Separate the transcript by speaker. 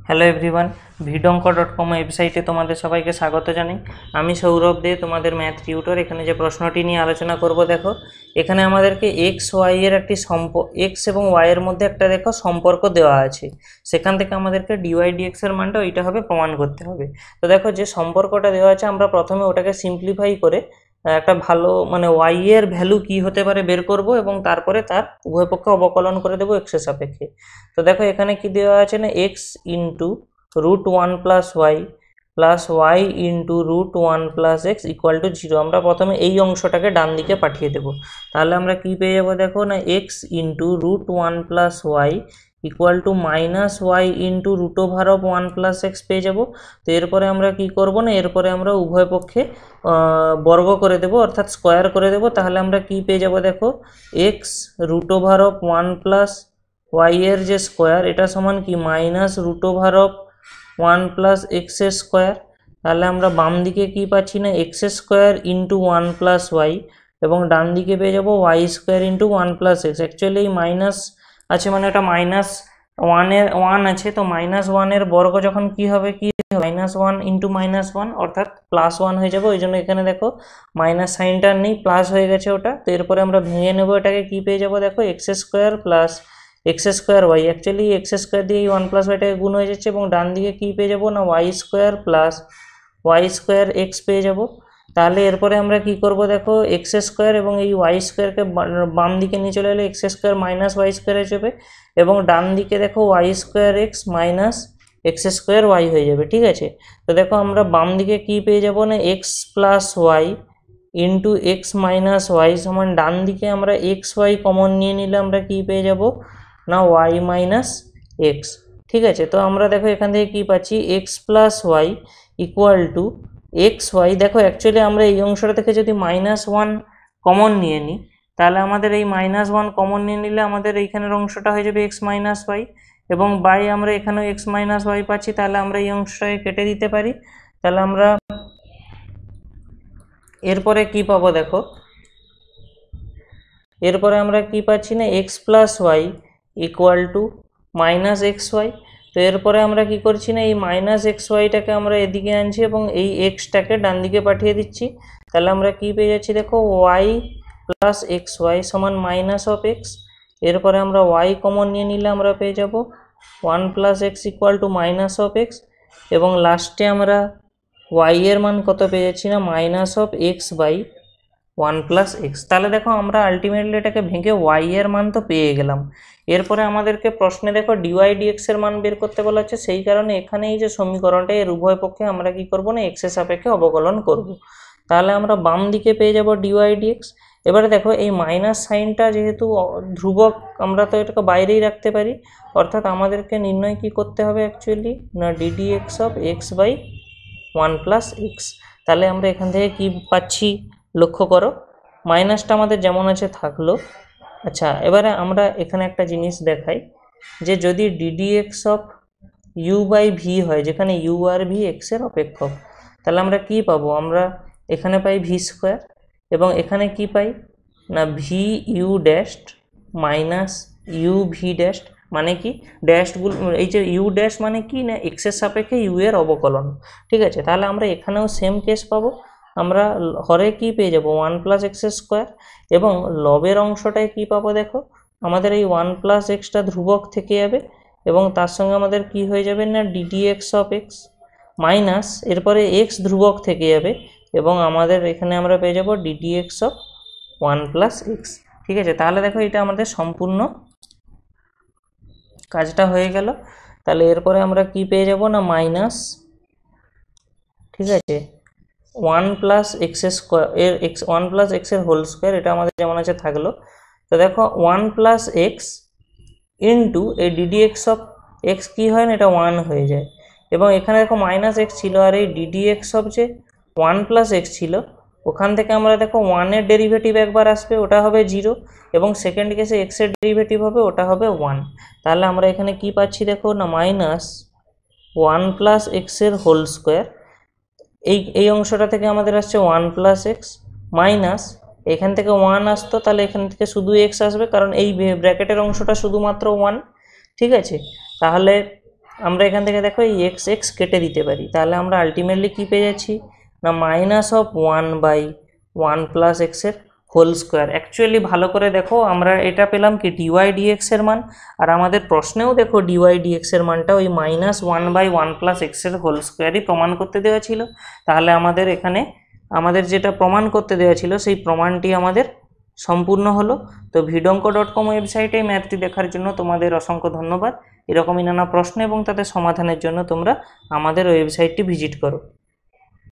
Speaker 1: Hello everyone, vidonko.com ওয়েবসাইটে তোমাদের সবাইকে স্বাগত জানাই। আমি সৌরভ দে, তোমাদের ম্যাথ টিউটর। এখানে যে প্রশ্নটি নিয়ে আলোচনা করব, দেখো এখানে আমাদেরকে এক্স ওয়াই এর একটি এক্স এবং ওয়াই এর মধ্যে একটা দেখো সম্পর্ক দেওয়া আছে। সেখান থেকে আমাদেরকে ডিওয়াই ডিএক্স এর মানটা ওইটা হবে প্রমাণ করতে হবে। তো দেখো যে সম্পর্কটা দেওয়া আছে, আমরা প্রথমে ওটাকে সিম্পলিফাই করে একটা ভালো ওয়াই এর ভ্যালু কি হতে পারে বের করব এবং তারপরে তার উভয় পক্ষে অবকলন করে দেবো এক্সের সাপেক্ষে। তো দেখো এখানে কি দেওয়া আছে না, x into √1 plus y into √1 plus x equal to 0। আমরা প্রথমে এই অংশটাকে ডান দিকে পাঠিয়ে দেবো। তাহলে আমরা কি পেয়ে যাবো, দেখো না, x into √1 plus y equal to minus y into √1 plus x পেয়ে যাবো। তো এরপরে আমরা কি করব না, এরপরে আমরা উভয় পক্ষে বর্গ করে দেবো, অর্থাৎ স্কোয়ার করে দেবো। তাহলে আমরা কি পেয়ে যাবো, দেখো এক্স √1 প্লাস ওয়াই এর যে স্কোয়ার, এটা সমান কি মাইনাস √1 প্লাস এক্স এর স্কোয়ার। তাহলে আমরা বাম দিকে কি পাচ্ছি না, x square into 1 plus y, এবং ডান দিকে পেয়ে যাবো y square into 1 plus x. Actually এই মাইনাস আছে, মানে ওটা -1 আছে, তো -1 এর বর্গ যখন কি হবে, -1 ইন্টু -1 অর্থাৎ +1 হয়ে যাবে। ওই জন্য এখানে দেখো মাইনাস সাইনটা নেই, প্লাস হয়ে গেছে ওটা। তো এরপরে আমরা ভেঙে নেবো এটাকে, কি পেয়ে যাবো, দেখো x square plus x square y. Actually x square দিয়ে 1 প্লাস ওয়াইটাকে গুণ হয়ে যাচ্ছে, এবং ডান দিকে কি পেয়ে যাবো না, y square plus y square x পেয়ে যাবো। তাহলে এরপরে আমরা কি করব, দেখো এক্স স্কোয়ার এবং এই ওয়াই স্কোয়ারকে বাম দিকে নিয়ে চলে এলে x square minus y square হয়ে যাবে, এবং ডান দিকে দেখো y square x minus x square y হয়ে যাবে। ঠিক আছে, তো দেখো আমরা বাম দিকে কি পেয়ে যাবো না, x plus y into x minus y সমান, ডান দিকে আমরা এক্স ওয়াই কমন নিয়ে নিলে আমরা কি পেয়ে যাব না, ওয়াই মাইনাস এক্স। ঠিক আছে, তো আমরা দেখো এখান থেকে কি পাচ্ছি, x plus y equal to x y. দেখো অ্যাকচুয়ালি আমরা এই অংশটা থেকে যদি -1 কমন নিয়ে নিই, তাহলে আমাদের এই -1 কমন নিয়ে নিলে আমাদের এইখানের অংশটা হয়ে যাবে এক্স মাইনাস ওয়াই, এবং বাই আমরা এখানেও এক্স মাইনাস ওয়াই পাচ্ছি। তাহলে আমরা এই অংশটাকে কেটে দিতে পারি। তাহলে আমরা এরপরে কি পাবো, দেখো এরপরে আমরা কি পাচ্ছি না, x plus y equal to minus x y. তো এরপরে আমরা কি করছি না, এই মাইনাস এক্স ওয়াইটাকে আমরা এদিকে আনছি এবং এই এক্সটাকে ডান দিকে পাঠিয়ে দিচ্ছি। তাহলে আমরা কি পেয়ে যাচ্ছি, দেখো ওয়াই প্লাস এক্স ওয়াই সমান মাইনাস অফ এক্স। এরপরে আমরা ওয়াই কমন নিয়ে নিলে আমরা পেয়ে যাব 1 plus x equal to minus of x, এবং লাস্টে আমরা ওয়াই এর মান কত পেয়ে যাচ্ছি না, minus of x by 1 plus x. তাহলে দেখো আমরা আলটিমেটলি এটাকে ভেঙে ওয়াই এর মান তো পেয়ে গেলাম। এরপরে আমাদেরকে প্রশ্নে দেখো ডিওয়াই ডিএক্স এর মান বের করতে বলা হচ্ছে, সেই কারণে এখানে এই যে সমীকরণটা, এর উভয় পক্ষে আমরা কি করব না, এক্স এর সাপেক্ষে অবকলন করব। তাহলে আমরা বাম দিকে পেয়ে যাব ডিওয়াই ডিএক্স। এবারে দেখো এই মাইনাস সাইনটা যেহেতু ধ্রুবক, আমরা তো এটাকে বাইরেই রাখতে পারি, অর্থাৎ আমাদেরকে নির্ণয় কি করতে হবে অ্যাকচুয়ালি না, d d x of x by 1 plus x. তাহলে আমরা এখান থেকে কি পাচ্ছি লক্ষ্য করো, মাইনাসটা আমাদের যেমন আছে থাকলো। আচ্ছা, এবারে আমরা এখানে একটা জিনিস দেখাই, যে যদি d d x of u by v হয়, যেখানে ইউ আর ভি এক্স এর অপেক্ষক, তাহলে আমরা কি পাবো, আমরা এখানে পাই ভি স্কোয়ার, এবং এখানে কি পাই না, v u dashed minus u v dashed. মানে কি, ড্যাশগুলো, এই যে ইউ ড্যাশ মানে কি না, এক্সের সাপেক্ষে ইউ এর অবকলন। ঠিক আছে, তাহলে আমরা এখানেও সেম কেস পাবো। আমরা হরে কি পেয়ে যাব 1 প্লাস এক্স স্কোয়ার, এবং লবের অংশটায় কি পাবো, দেখো আমাদের এই 1 প্লাস এক্সটা ধ্রুবক থেকে যাবে, এবং তার সঙ্গে আমাদের কি হয়ে যাবে না, ডিডিএক্স অফ এক্স মাইনাস, এরপরে এক্স ধ্রুবক থেকে যাবে, এবং আমাদের এখানে আমরা পেয়ে যাব ডিডিএক্স অফ 1 প্লাস এক্স। ঠিক আছে, তাহলে দেখো এটা আমাদের সম্পূর্ণ কাজটা হয়ে গেল। তাহলে এরপরে আমরা কি পেয়ে যাব না, মাইনাস, ঠিক আছে, 1 প্লাস এক্স স্কোয়ার এর 1 প্লাস এক্সের হোল স্কোয়ার, এটা আমাদের যেমন আছে থাকলো। তো দেখো 1 প্লাস এক্স ইন্টু এই ডিডিএক্স অফ এক্স কী হয় না, এটা 1 হয়ে যায়, এবং এখানে দেখো মাইনাস এক্স ছিল, আর এই ডিডিএক্স অফ যে 1 প্লাস এক্স ছিল, ওখান থেকে আমরা দেখো 1 এর ডেরিভেটিভ একবার আসবে, ওটা হবে 0, এবং সেকেন্ড কেসে এক্সের ডেরিভেটিভ হবে, ওটা হবে 1। তাহলে আমরা এখানে কি পাচ্ছি, দেখো না, মাইনাস 1 প্লাস এক্সের হোল স্কোয়ার, এই অংশটা থেকে আমাদের আসছে 1 প্লাস এক্স মাইনাস, এখান থেকে 1 আসতো, তাহলে এখান থেকে শুধু এক্স আসবে, কারণ এই ব্র্যাকেটের অংশটা শুধুমাত্র 1। ঠিক আছে, তাহলে আমরা এখান থেকে দেখো এই এক্স এক্স কেটে দিতে পারি, তাহলে আমরা আলটিমেটলি কী পেয়ে যাচ্ছি না -1/1 প্লাস এক্সের হোল স্কোয়ার। অ্যাকচুয়ালি ভালো করে দেখো আমরা এটা পেলাম কি ডিওয়াই ডিএক্স এর মান, আর আমাদের প্রশ্নেও দেখো ডিওয়াই ডিএক্স এর মানটা ওই -1/1 প্লাস এক্সের হোল স্কোয়ারই প্রমাণ করতে দেওয়া ছিল। তাহলে আমাদের এখানে আমাদের যেটা প্রমাণ করতে দেওয়া ছিল সেই প্রমাণটি আমাদের সম্পূর্ণ হলো। তো vidonko.com ওয়েবসাইটে ম্যাথটি দেখার জন্য তোমাদের অসংখ্য ধন্যবাদ। এরকমই নানা প্রশ্ন এবং তাদের সমাধানের জন্য তোমরা আমাদের ওয়েবসাইটটি ভিজিট করো।